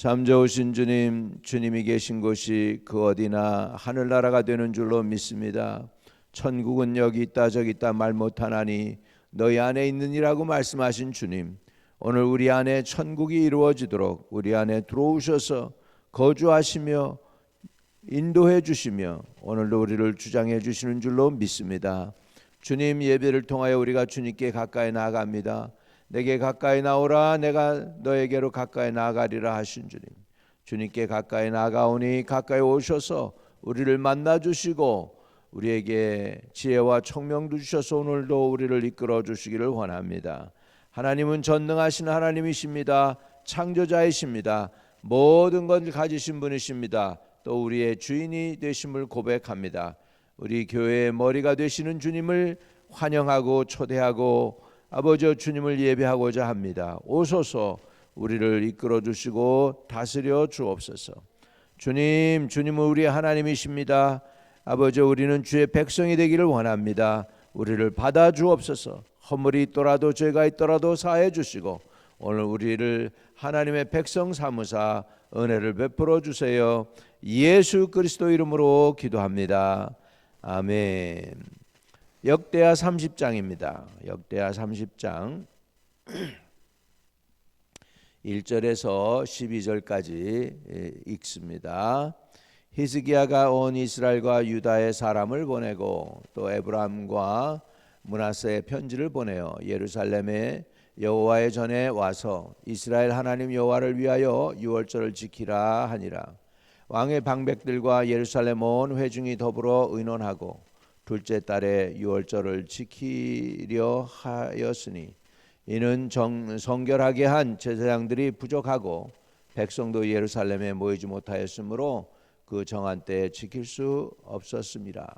참 좋으신 주님, 주님이 계신 곳이 그 어디나 하늘나라가 되는 줄로 믿습니다. 천국은 여기 있다 저기 있다 말 못하나니 너희 안에 있느니라고 말씀하신 주님, 오늘 우리 안에 천국이 이루어지도록 우리 안에 들어오셔서 거주하시며 인도해 주시며 오늘도 우리를 주장해 주시는 줄로 믿습니다. 주님, 예배를 통하여 우리가 주님께 가까이 나아갑니다. 내게 가까이 나오라, 내가 너에게로 가까이 나아가리라 하신 주님, 주님께 가까이 나아가오니 가까이 오셔서 우리를 만나 주시고 우리에게 지혜와 총명도 주셔서 오늘도 우리를 이끌어 주시기를 원합니다. 하나님은 전능하신 하나님이십니다. 창조자이십니다. 모든 것을 가지신 분이십니다. 또 우리의 주인이 되심을 고백합니다. 우리 교회의 머리가 되시는 주님을 환영하고 초대하고 아버지 주님을 예배하고자 합니다. 오소서 우리를 이끌어 주시고 다스려 주옵소서. 주님, 주님은 우리의 하나님이십니다. 아버지, 우리는 주의 백성이 되기를 원합니다. 우리를 받아 주옵소서. 허물이 있더라도 죄가 있더라도 사해 주시고 오늘 우리를 하나님의 백성 삼으사 은혜를 베풀어 주세요. 예수 그리스도 이름으로 기도합니다. 아멘. 역대하 30장입니다. 역대하 30장 1절에서 12절까지 읽습니다. 히스기야가 온 이스라엘과 유다의 사람을 보내고 또 에브라임과 므낫세의 편지를 보내어 예루살렘에 여호와의 전에 와서 이스라엘 하나님 여호와를 위하여 유월절을 지키라 하니라. 왕의 방백들과 예루살렘 온 회중이 더불어 의논하고 둘째 달에 유월절을 지키려 하였으니 이는 성결하게 한 제사장들이 부족하고 백성도 예루살렘에 모이지 못하였으므로 그 정한 때에 지킬 수 없었습니다.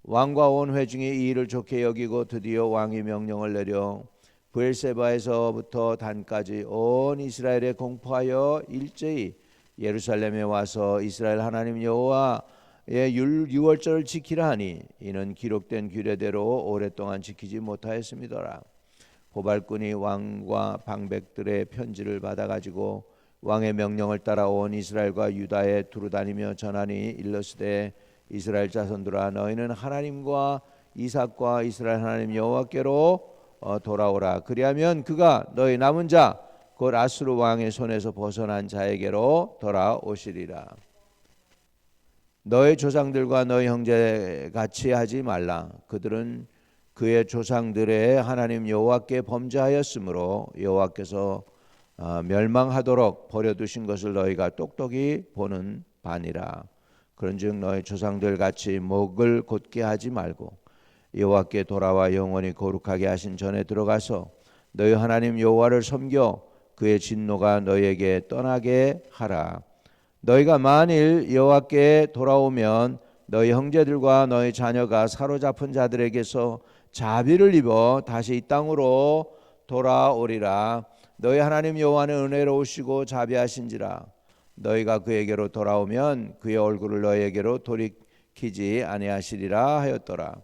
왕과 온 회중이 이 일을 좋게 여기고 드디어 왕이 명령을 내려 브엘세바에서부터 단까지 온 이스라엘에 공포하여 일제히 예루살렘에 와서 이스라엘 하나님 여호와의 유월절을 지키라 하니 이는 기록된 규례대로 오랫동안 지키지 못하였음이더라. 보발꾼이 왕과 방백들의 편지를 받아가지고 왕의 명령을 따라 온 이스라엘과 유다에 두루다니며 전하니 일러스되 이스라엘 자손들아, 너희는 하나님과 이삭과 이스라엘 하나님 여호와께로 돌아오라. 그리하면 그가 너희 남은 자 곧 아수르 왕의 손에서 벗어난 자에게로 돌아오시리라. 너희 조상들과 너희 형제 같이 하지 말라. 그들은 그의 조상들의 하나님 여호와께 범죄하였으므로 여호와께서 멸망하도록 버려두신 것을 너희가 똑똑히 보는 바니라. 그런즉 너희 조상들 같이 목을 곧게 하지 말고 여호와께 돌아와 영원히 거룩하게 하신 전에 들어가서 너희 하나님 여호와를 섬겨 그의 진노가 너희에게 떠나게 하라. 너희가 만일 여호와께 돌아오면 너희 형제들과 너희 자녀가 사로잡힌 자들에게서 자비를 입어 다시 이 땅으로 돌아오리라. 너희 하나님 여호와는 은혜로우시고 자비하신지라. 너희가 그에게로 돌아오면 그의 얼굴을 너희에게로 돌이키지 아니하시리라 하였더라.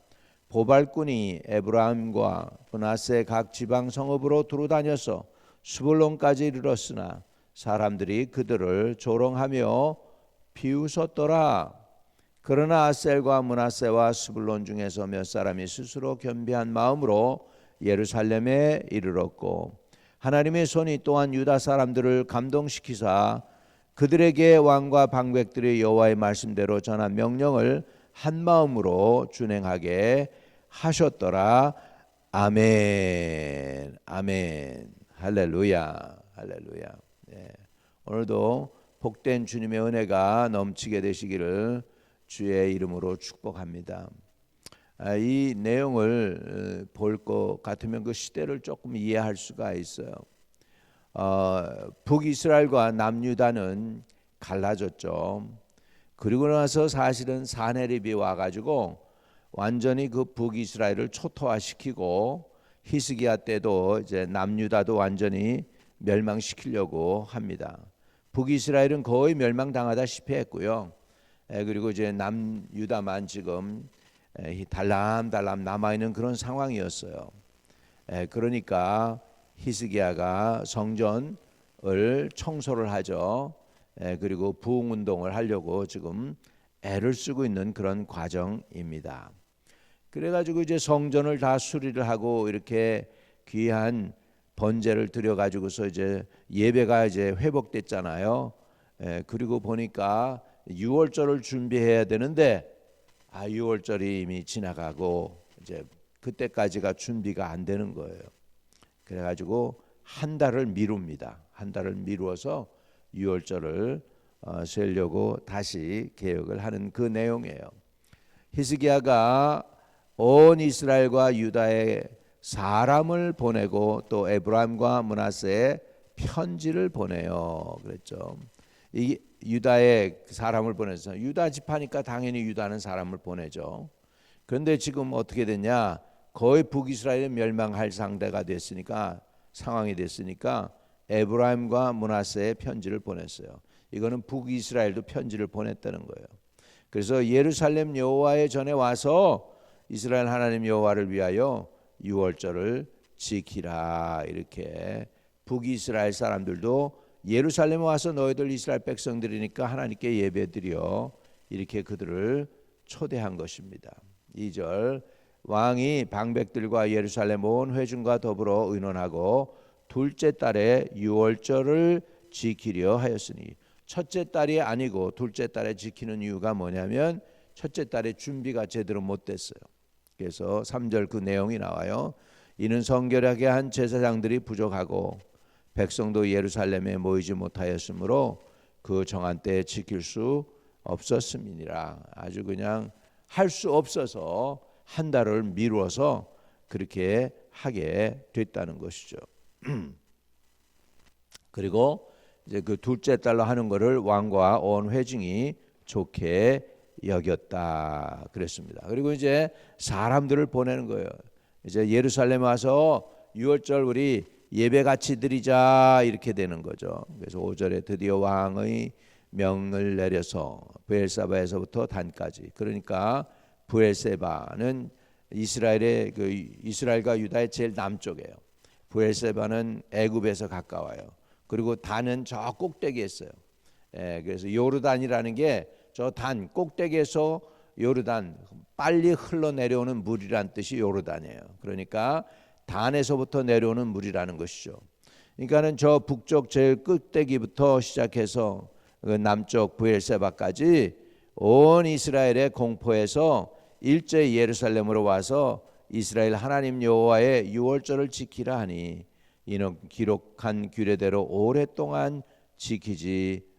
보발꾼이 에브라임과 므낫세 각 지방 성읍으로 두루다녀서 스불론까지 이르렀으나 사람들이 그들을 조롱하며 비웃었더라. 그러나 아셀과 므낫세와 스불론 중에서 몇 사람이 스스로 겸비한 마음으로 예루살렘에 이르렀고 하나님의 손이 또한 유다 사람들을 감동시키사 그들에게 왕과 방백들이 여호와의 말씀대로 전한 명령을 한 마음으로 준행하게 하셨더라. 아멘. 아멘. 할렐루야. 할렐루야. 네. 오늘도 복된 주님의 은혜가 넘치게 되시기를 주의 이름으로 축복합니다. 이 내용을 볼 것 같으면 그 시대를 조금 이해할 수가 있어요. 북이스라엘과 남유다는 갈라졌죠. 그리고 나서 사실은 사네립이 와가지고 완전히 그 북이스라엘을 초토화시키고 히스기야 때도 이제 남유다도 완전히 멸망시키려고 합니다. 북이스라엘은 거의 멸망당하다시피 했고요. 그리고 이제 남유다만 지금 달람달람 남아있는 그런 상황이었어요. 그러니까 히스기야가 성전 청소를 하죠. 그리고 부흥 운동을 하려고 지금 애를 쓰고 있는 그런 과정입니다. 그래가지고 이제 성전을 다 수리를 하고 이렇게 귀한 번제를 드려가지고서 이제 예배가 이제 회복됐잖아요. 그리고 보니까 6월절을 준비해야 되는데 6월절이 이미 지나가고 이제 그때까지가 준비가 안 되는 거예요. 그래가지고 한 달을 미룹니다. 한 달을 미루어서 6월절을 세우려고 다시 계획을 하는 그 내용이에요. 히스기야가 온 이스라엘과 유다에 사람을 보내고 또 에브라임과 므낫세에 편지를 보내요. 그랬죠. 이 유다에 사람을 보내서 유다 지파니까 당연히 유다는 사람을 보내죠. 그런데 지금 어떻게 됐냐? 거의 북이스라엘이 멸망할 상황이 됐으니까 에브라임과 므낫세에 편지를 보냈어요. 이거는 북이스라엘도 편지를 보냈다는 거예요. 그래서 예루살렘 여호와의 전에 와서 이스라엘 하나님 여호와를 위하여 6월절을 지키라. 이렇게 북이스라엘 사람들도 예루살렘에 와서 너희들 이스라엘 백성들이니까 하나님께 예배드려, 이렇게 그들을 초대한 것입니다. 2절 왕이 방백들과 예루살렘 온 회중과 더불어 의논하고 둘째 달에 6월절을 지키려 하였으니, 첫째 달이 아니고 둘째 달에 지키는 이유가 뭐냐면 첫째 달에 준비가 제대로 못 됐어요. 그래서 3절 그 내용이 나와요. 이는 성결하게 한 제사장들이 부족하고 백성도 예루살렘에 모이지 못하였으므로 그 정한 때에 지킬 수 없었음이니라. 아주 그냥 할 수 없어서 한 달을 미루어서 그렇게 하게 됐다는 것이죠. 그리고 이제 그 둘째 달로 하는 것을 왕과 온 회중이 좋게 여겼다 그랬습니다. 그리고 이제 사람들을 보내는 거예요. 이제 예루살렘 와서 6월절 우리 예배 같이 드리자, 이렇게 되는 거죠. 그래서 5절에 드디어 왕의 명을 내려서 브엘사바에서부터 단까지, 그러니까 브엘세바는 이스라엘의 이스라엘과 유다의 제일 남쪽이에요. 브엘세바는 애굽에서 가까워요. 그리고 단은 저 꼭대기에 있어요. 그래서 요르단이라는 게 저 단 꼭대기에서 요르단, 빨리 흘러내려오는 물이란 뜻이 요르단이에요. 그러니까 단에서부터 내려오는 물이라는 것이죠. 그러니까는 저 북쪽 제일 끝대기부터 시작해서 그 남쪽 브엘세바까지 온 이스라엘의 공포에서 일제히 예루살렘으로 와서 이스라엘 하나님 여호와의 6월절을 지키라 하니 이는 기록한 규례대로 오랫동안 지키지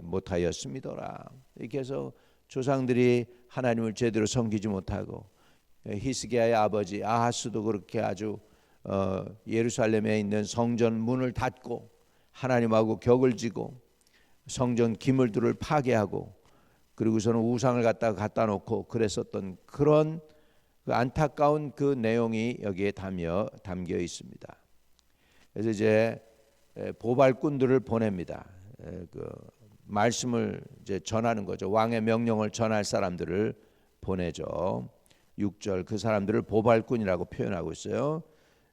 못하였음이더라. 이렇게 해서 조상들이 하나님을 제대로 섬기지 못하고, 히스기야의 아버지 아하스도 그렇게 아주 예루살렘에 있는 성전 문을 닫고 하나님하고 격을 지고 성전 기물들을 파괴하고, 그리고서는 우상을 갖다 놓고 그랬었던 그런 그 안타까운 그 내용이 여기에 담겨 있습니다. 그래서 이제 보발꾼들을 보냅니다. 그 말씀을 이제 전하는 거죠. 왕의 명령을 전할 사람들을 보내죠. 6절 그 사람들을 보발꾼이라고 표현하고 있어요.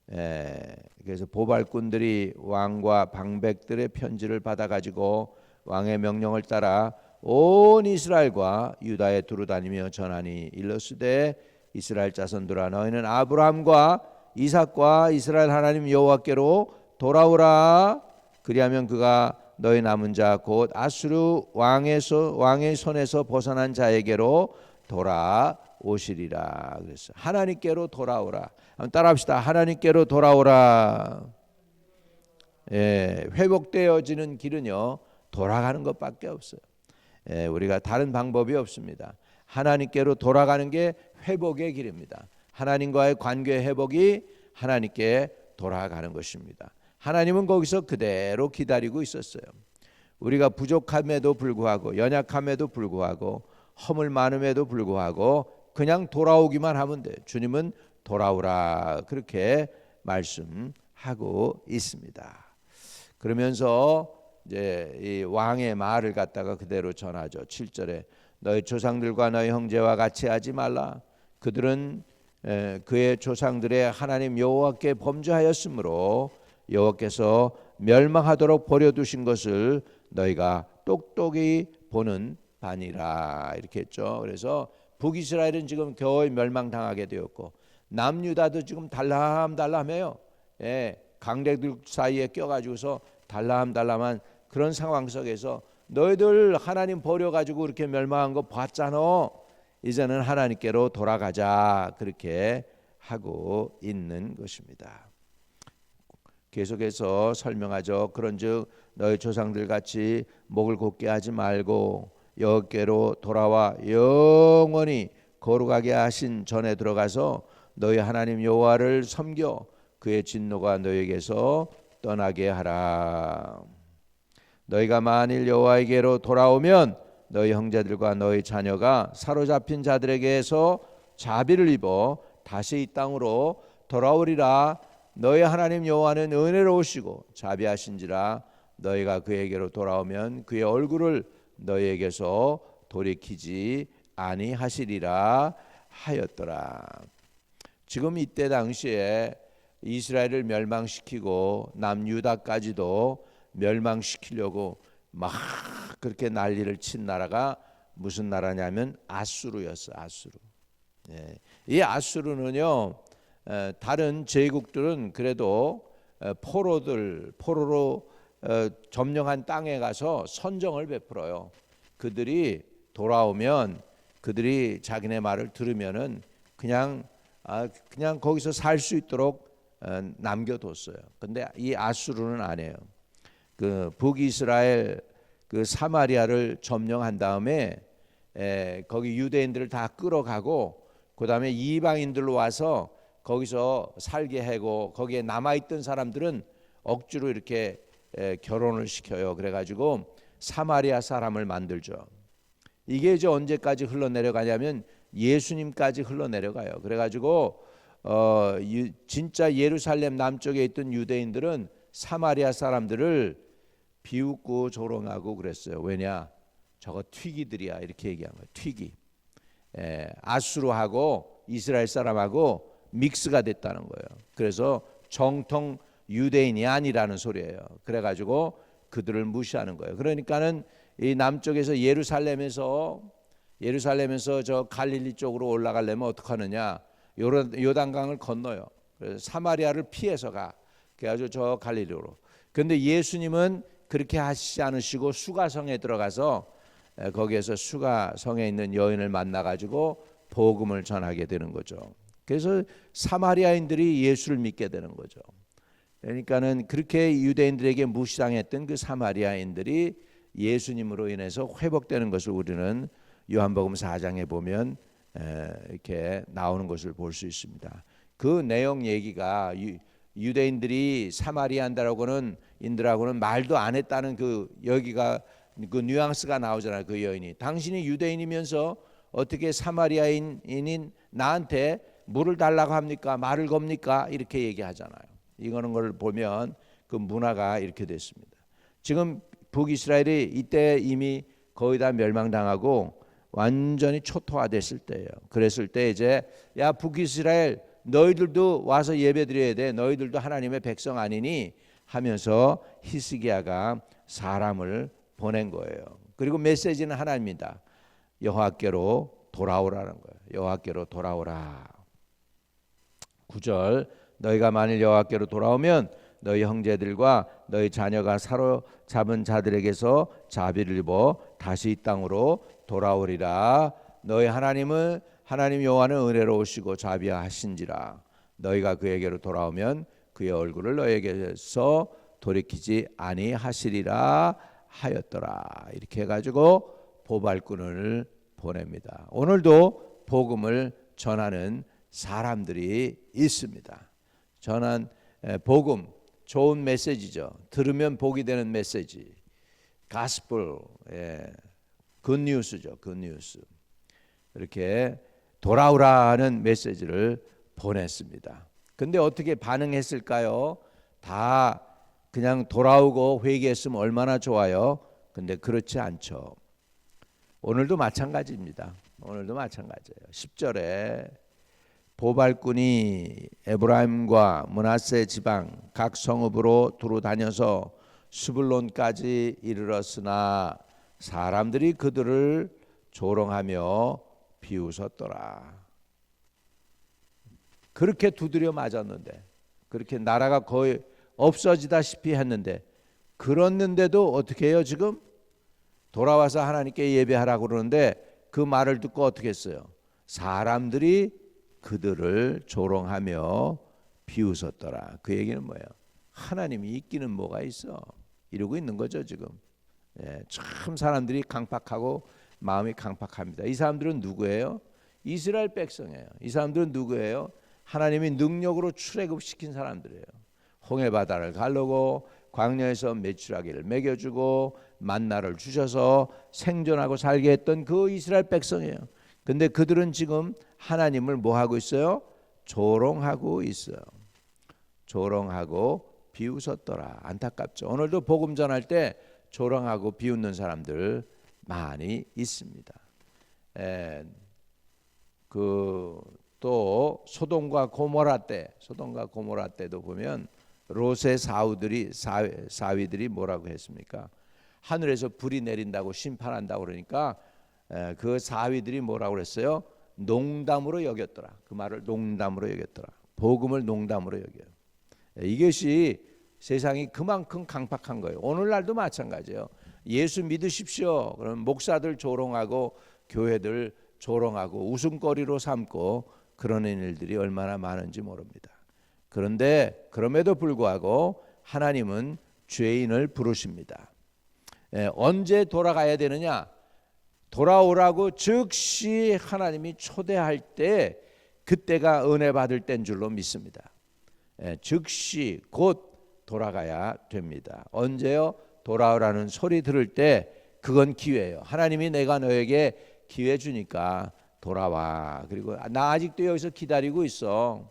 그래서 보발꾼들이 왕과 방백들의 편지를 받아가지고 왕의 명령을 따라 온 이스라엘과 유다에 두루다니며 전하니 일러스되 이스라엘 자손들아 너희는 아브라함과 이삭과 이스라엘 하나님 여호와께로 돌아오라. 그리하면 그가 너희 남은 자 곧 아수르 왕의 손에서 벗어난 자에게로 돌아오시리라. 그랬어. 하나님께로 돌아오라. 한번 따라합시다. 하나님께로 돌아오라. 회복되어지는 길은요 돌아가는 것밖에 없어요. 우리가 다른 방법이 없습니다. 하나님께로 돌아가는 게 회복의 길입니다. 하나님과의 관계 회복이 하나님께 돌아가는 것입니다. 하나님은 거기서 그대로 기다리고 있었어요. 우리가 부족함에도 불구하고 연약함에도 불구하고 허물 많음에도 불구하고 그냥 돌아오기만 하면 돼요. 주님은 돌아오라 그렇게 말씀하고 있습니다. 그러면서 이제 이 왕의 말을 갖다가 그대로 전하죠. 7절에 너희 조상들과 너희 형제와 같이 하지 말라. 그들은 그의 조상들의 하나님 여호와께 범죄하였으므로 여호와께서 멸망하도록 버려두신 것을 너희가 똑똑히 보는 바니라 이렇게 했죠. 그래서 북이스라엘은 지금 겨우 멸망당하게 되었고 남유다도 지금 달람달람해요. 예, 강대들 사이에 껴가지고서 달람달람한 그런 상황 속에서 너희들 하나님 버려가지고 그렇게 멸망한 거 봤잖아. 이제는 하나님께로 돌아가자 그렇게 하고 있는 것입니다. 계속해서 설명하죠. 그런즉 너희 조상들 같이 목을 곧게 하지 말고 여호와께로 돌아와 영원히 거룩하게 하신 전에 들어가서 너희 하나님 여호와를 섬겨 그의 진노가 너희에게서 떠나게 하라. 너희가 만일 여호와에게로 돌아오면 너희 형제들과 너희 자녀가 사로잡힌 자들에게서 자비를 입어 다시 이 땅으로 돌아오리라. 너희 하나님 여호와는 은혜로우시고 자비하신지라. 너희가 그에게로 돌아오면 그의 얼굴을 너희에게서 돌이키지 아니하시리라 하였더라. 지금 이때 당시에 이스라엘을 멸망시키고 남유다까지도 멸망시키려고 막 그렇게 난리를 친 나라가 무슨 나라냐면 아수르였어. 아수르. 예. 이 아수르는요 다른 제국들은 그래도 포로로 점령한 땅에 가서 선정을 베풀어요. 그들이 돌아오면 그들이 자기네 말을 들으면은 그냥 거기서 살 수 있도록 남겨뒀어요. 근데 이 아수르는 안 해요. 그 북이스라엘 그 사마리아를 점령한 다음에 거기 유대인들을 다 끌어가고 그다음에 이방인들로 와서 거기서 살게 하고 거기에 남아있던 사람들은 억지로 이렇게 결혼을 시켜요. 그래가지고 사마리아 사람을 만들죠. 이게 이제 언제까지 흘러내려가냐면 예수님까지 흘러내려가요. 그래가지고 진짜 예루살렘 남쪽에 있던 유대인들은 사마리아 사람들을 비웃고 조롱하고 그랬어요. 왜냐? 저거 튀기들이야 이렇게 얘기한 거예요. 튀기. 아수르하고 이스라엘 사람하고 믹스가 됐다는 거예요. 그래서 정통 유대인이 아니라는 소리예요. 그래가지고 그들을 무시하는 거예요. 그러니까는 이 남쪽에서 예루살렘에서 저 갈릴리 쪽으로 올라가려면 어떻게 하느냐? 요단강을 건너요. 그래서 사마리아를 피해서 가. 그래가지고 저 갈릴리로. 그런데 예수님은 그렇게 하시지 않으시고 수가성에 들어가서 거기에서 수가성에 있는 여인을 만나가지고 복음을 전하게 되는 거죠. 그래서 사마리아인들이 예수를 믿게 되는 거죠. 그러니까는 그렇게 유대인들에게 무시당했던 그 사마리아인들이 예수님으로 인해서 회복되는 것을 우리는 요한복음 4장에 보면 이렇게 나오는 것을 볼 수 있습니다. 그 내용 얘기가 유대인들이 사마리아인들하고는 말도 안 했다는 그 여기가 그 뉘앙스가 나오잖아요. 그 여인이 당신이 유대인이면서 어떻게 사마리아인인 나한테 물을 달라고 합니까? 말을 겁니까? 이렇게 얘기하잖아요. 이거는 걸 보면 그 문화가 이렇게 됐습니다. 지금 북이스라엘이 이때 이미 거의 다 멸망당하고 완전히 초토화됐을 때예요. 그랬을 때 이제 야 북이스라엘 너희들도 와서 예배드려야 돼. 너희들도 하나님의 백성 아니니 하면서 히스기야가 사람을 보낸 거예요. 그리고 메시지는 하나입니다. 여호와께로 돌아오라는 거예요. 여호와께로 돌아오라. 9절 너희가 만일 여호와께로 돌아오면 너희 형제들과 너희 자녀가 사로잡은 자들에게서 자비를 입어 다시 이 땅으로 돌아오리라. 너희 하나님 여호와는 은혜로우시고 자비하신지라. 너희가 그에게로 돌아오면 그의 얼굴을 너희에게서 돌이키지 아니하시리라 하였더라. 이렇게 해가지고 보발꾼을 보냅니다. 오늘도 복음을 전하는 사람들이 있습니다. 전한 복음 좋은 메시지죠. 들으면 복이 되는 메시지. 가스펠, 굿뉴스죠. 굿뉴스. 이렇게 돌아오라는 메시지를 보냈습니다. 근데 어떻게 반응했을까요? 다 그냥 돌아오고 회개했으면 얼마나 좋아요. 근데 그렇지 않죠. 오늘도 마찬가지입니다. 오늘도 마찬가지예요. 10절에 보발꾼이 에브라임과 므낫세 지방 각 성읍으로 두루 다녀서 스불론까지 이르렀으나 사람들이 그들을 조롱하며 비웃었더라. 그렇게 두드려 맞았는데, 그렇게 나라가 거의 없어지다시피 했는데, 그랬는데도 어떻게 해요? 지금 돌아와서 하나님께 예배하라고 그러는데 그 말을 듣고 어떻게 했어요? 사람들이 그들을 조롱하며 비웃었더라. 그 얘기는 뭐예요? 하나님이 있기는 뭐가 있어? 이러고 있는 거죠 지금. 참 사람들이 강팍하고 마음이 강팍합니다. 이 사람들은 누구예요? 이스라엘 백성이에요. 이 사람들은 누구예요? 하나님이 능력으로 출애굽시킨 사람들이에요. 홍해 바다를 가르고 광야에서 메추라기를 먹여주고 만나를 주셔서 생존하고 살게 했던 그 이스라엘 백성이에요. 근데 그들은 지금 하나님을 뭐 하고 있어요? 조롱하고 있어요. 조롱하고 비웃었더라. 안타깝죠. 오늘도 복음 전할 때 조롱하고 비웃는 사람들 많이 있습니다. 또 소돔과 고모라 때도 보면 롯의 사위들이 뭐라고 했습니까? 하늘에서 불이 내린다고 심판한다고 그러니까 그 사위들이 뭐라고 그랬어요? 농담으로 여겼더라. 그 말을 농담으로 여겼더라. 복음을 농담으로 여겨요. 이것이 세상이 그만큼 강팍한 거예요. 오늘날도 마찬가지예요. 예수 믿으십시오. 그럼 목사들 조롱하고 교회들 조롱하고 웃음거리로 삼고 그러는 일들이 얼마나 많은지 모릅니다. 그런데 그럼에도 불구하고 하나님은 죄인을 부르십니다. 언제 돌아가야 되느냐? 돌아오라고 즉시 하나님이 초대할 때 그때가 은혜 받을 때인 줄로 믿습니다. 즉시 곧 돌아가야 됩니다. 언제요? 돌아오라는 소리 들을 때 그건 기회예요. 하나님이 내가 너에게 기회 주니까 돌아와. 그리고 나 아직도 여기서 기다리고 있어.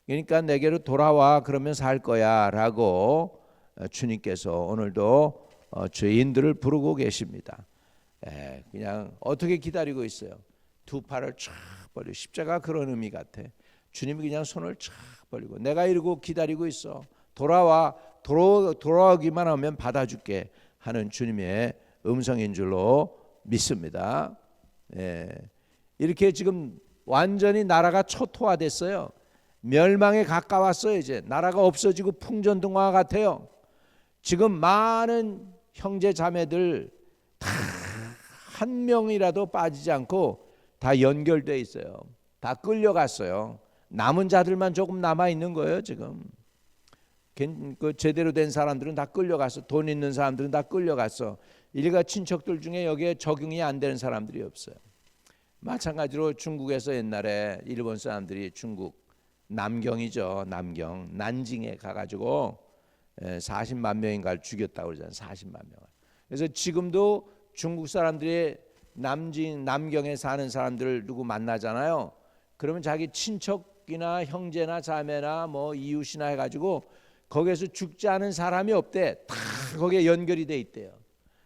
그러니까 내게로 돌아와. 그러면 살 거야 라고 주님께서 오늘도 죄인들을 부르고 계십니다. 그냥 어떻게 기다리고 있어요? 두 팔을 쫙 벌리고 십자가 그런 의미 같아. 주님이 그냥 손을 쫙 벌리고 내가 이러고 기다리고 있어. 돌아오기만 하면 받아줄게 하는 주님의 음성인 줄로 믿습니다. 이렇게 지금 완전히 나라가 초토화됐어요. 멸망에 가까웠어요. 이제 나라가 없어지고 풍전등화 같아요. 지금 많은 형제 자매들 다 한 명이라도 빠지지 않고 다 연결돼 있어요. 다 끌려갔어요. 남은 자들만 조금 남아 있는 거예요. 지금 그 제대로 된 사람들은 다 끌려갔어. 돈 있는 사람들은 다 끌려갔어. 일가 친척들 중에 여기에 적응이 안 되는 사람들이 없어요. 마찬가지로 중국에서 옛날에 일본 사람들이 중국 남경이죠. 남경 난징에 가가지고 40만 명인가를 죽였다고 그러잖아요. 40만 명을. 그래서 지금도 중국 사람들이 남경에 사는 사람들을 누구 만나잖아요. 그러면 자기 친척이나 형제나 자매나 뭐 이웃이나 해가지고 거기에서 죽지 않은 사람이 없대. 다 거기에 연결이 돼 있대요.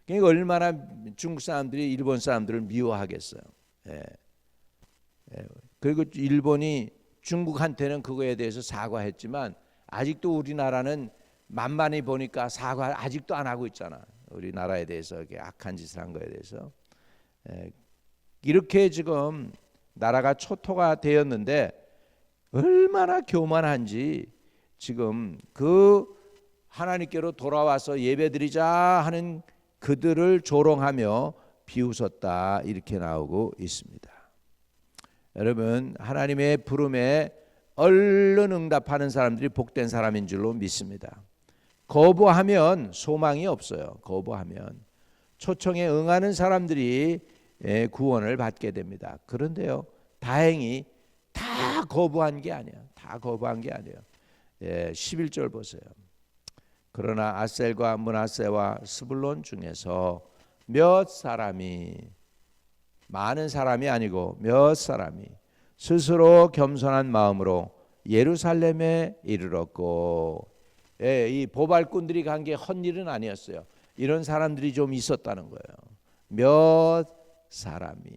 그러니까 얼마나 중국 사람들이 일본 사람들을 미워하겠어요. 그리고 일본이 중국한테는 그거에 대해서 사과했지만 아직도 우리나라는 만만히 보니까 사과 아직도 안 하고 있잖아. 우리나라에 대해서 이렇게 악한 짓을 한 거에 대해서. 이렇게 지금 나라가 초토가 되었는데 얼마나 교만한지 지금 그 하나님께로 돌아와서 예배드리자 하는 그들을 조롱하며 비웃었다 이렇게 나오고 있습니다. 여러분 하나님의 부름에 얼른 응답하는 사람들이 복된 사람인 줄로 믿습니다. 거부하면 소망이 없어요. 거부하면 초청에 응하는 사람들이 구원을 받게 됩니다. 그런데요 다행히 다 거부한 게 아니야. 다 거부한 게 아니에요. 11절 보세요. 그러나 아셀과 므낫세와 스불론 중에서 몇 사람이 많은 사람이 아니고 몇 사람이 스스로 겸손한 마음으로 예루살렘에 이르렀고 이 보발꾼들이 간 게 헛일은 아니었어요. 이런 사람들이 좀 있었다는 거예요. 몇 사람이.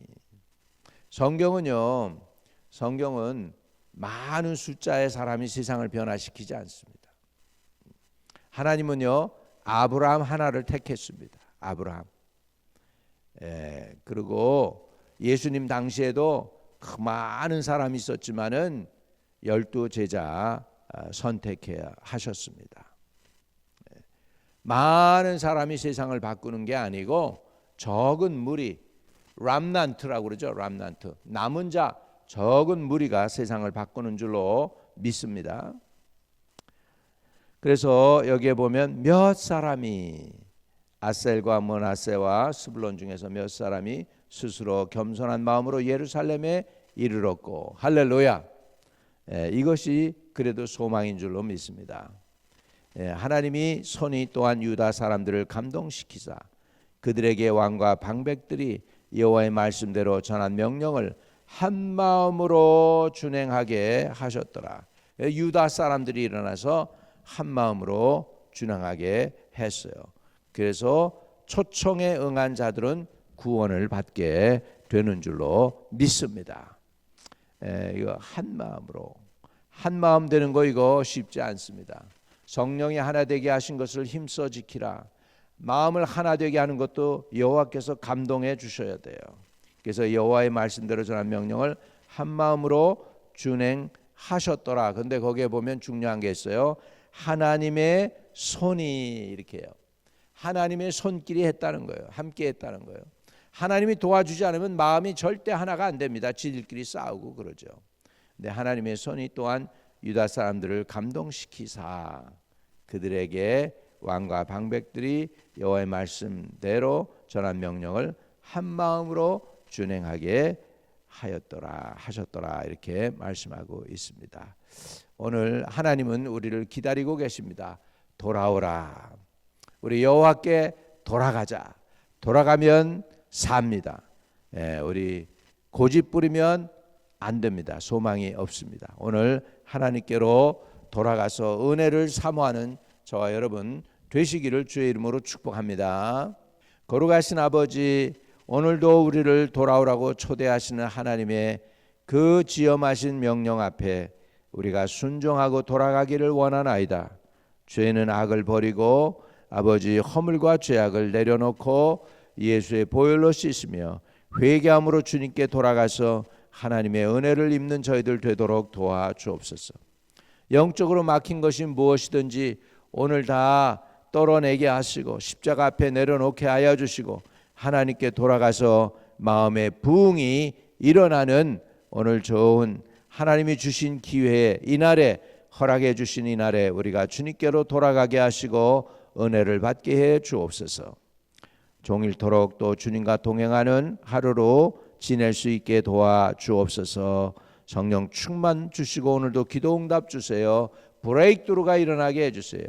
성경은 많은 숫자의 사람이 세상을 변화시키지 않습니다. 하나님은요, 아브라함 하나를 택했습니다. 아브라함. 그리고 예수님 당시에도 그 많은 사람이 있었지만은 12 제자 선택해야 하셨습니다. 많은 사람이 세상을 바꾸는 게 아니고 적은 무리, 람난트라고 그러죠. 람난트, 남은 자, 적은 무리가 세상을 바꾸는 줄로 믿습니다. 그래서 여기에 보면 몇 사람이, 아셀과 므낫세와 스불론 중에서 몇 사람이 스스로 겸손한 마음으로 예루살렘에 이르렀고, 할렐루야. 이것이 그래도 소망인 줄로 믿습니다. 하나님이 손이 또한 유다 사람들을 감동시키사 그들에게 왕과 방백들이 여호와의 말씀대로 전한 명령을 한 마음으로 준행하게 하셨더라. 유다 사람들이 일어나서 한 마음으로 준행하게 했어요. 그래서 초청에 응한 자들은 구원을 받게 되는 줄로 믿습니다. 이거 한 마음으로, 한 마음 되는 거 이거 쉽지 않습니다. 성령이 하나 되게 하신 것을 힘써 지키라. 마음을 하나 되게 하는 것도 여호와께서 감동해 주셔야 돼요. 그래서 여호와의 말씀대로 전한 명령을 한 마음으로 준행하셨더라. 그런데 거기에 보면 중요한 게 있어요. 하나님의 손이, 이렇게 해요. 하나님의 손길이 했다는 거예요. 함께 했다는 거예요. 하나님이 도와주지 않으면 마음이 절대 하나가 안 됩니다. 지들끼리 싸우고 그러죠. 근데 하나님의 손이 또한 유다 사람들을 감동시키사 그들에게 왕과 방백들이 여호와의 말씀대로 전한 명령을 한 마음으로 준행하게 하셨더라 이렇게 말씀하고 있습니다. 오늘 하나님은 우리를 기다리고 계십니다. 돌아오라. 우리 여호와께 돌아가자. 돌아가면 삽니다. 우리 고집 부리면 안 됩니다. 소망이 없습니다. 오늘 하나님께로 돌아가서 은혜를 사모하는 저와 여러분 되시기를 주의 이름으로 축복합니다. 거룩하신 아버지, 오늘도 우리를 돌아오라고 초대하시는 하나님의 그 지엄하신 명령 앞에 우리가 순종하고 돌아가기를 원하나이다. 죄는 악을 버리고 아버지 허물과 죄악을 내려놓고 예수의 보혈로 씻으며 회개함으로 주님께 돌아가서 하나님의 은혜를 입는 저희들 되도록 도와주옵소서. 영적으로 막힌 것이 무엇이든지 오늘 다 떨어내게 하시고 십자가 앞에 내려놓게 하여 주시고 하나님께 돌아가서 마음의 부흥이 일어나는 오늘 좋은 하나님이 주신 기회에, 이날에 허락해 주신 이날에 우리가 주님께로 돌아가게 하시고 은혜를 받게 해 주옵소서. 종일토록 또 주님과 동행하는 하루로 지낼 수 있게 도와주옵소서. 성령 충만 주시고 오늘도 기도 응답 주세요. 브레이크트루가 일어나게 해주세요.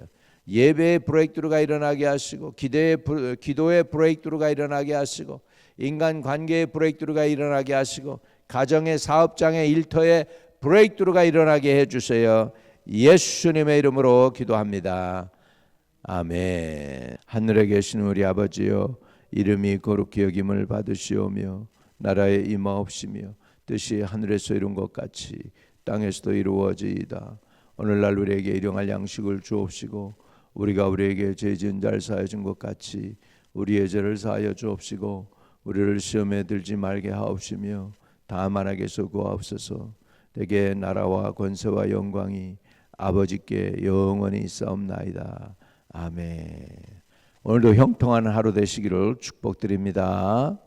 예배의 브레이크트루가 일어나게 하시고 기도의 브레이크트루가 일어나게 하시고 인간관계의 브레이크트루가 일어나게 하시고 가정의 사업장의 일터의 브레이크트루가 일어나게 해주세요. 예수님의 이름으로 기도합니다. 아멘. 하늘에 계신 우리 아버지여, 이름이 거룩히 여김을 받으시오며 나라에 임하옵시며 뜻이 하늘에서 이룬 것 같이 땅에서도 이루어지이다. 오늘날 우리에게 일용할 양식을 주옵시고 우리가 우리에게 죄 지은 자를 사하여 준 것 같이 우리의 죄를 사하여 주옵시고 우리를 시험에 들지 말게 하옵시며 다만 악에서 구하옵소서. 대개 나라와 권세와 영광이 아버지께 영원히 있사옵나이다. 아멘. 오늘도 형통한 하루 되시기를 축복드립니다.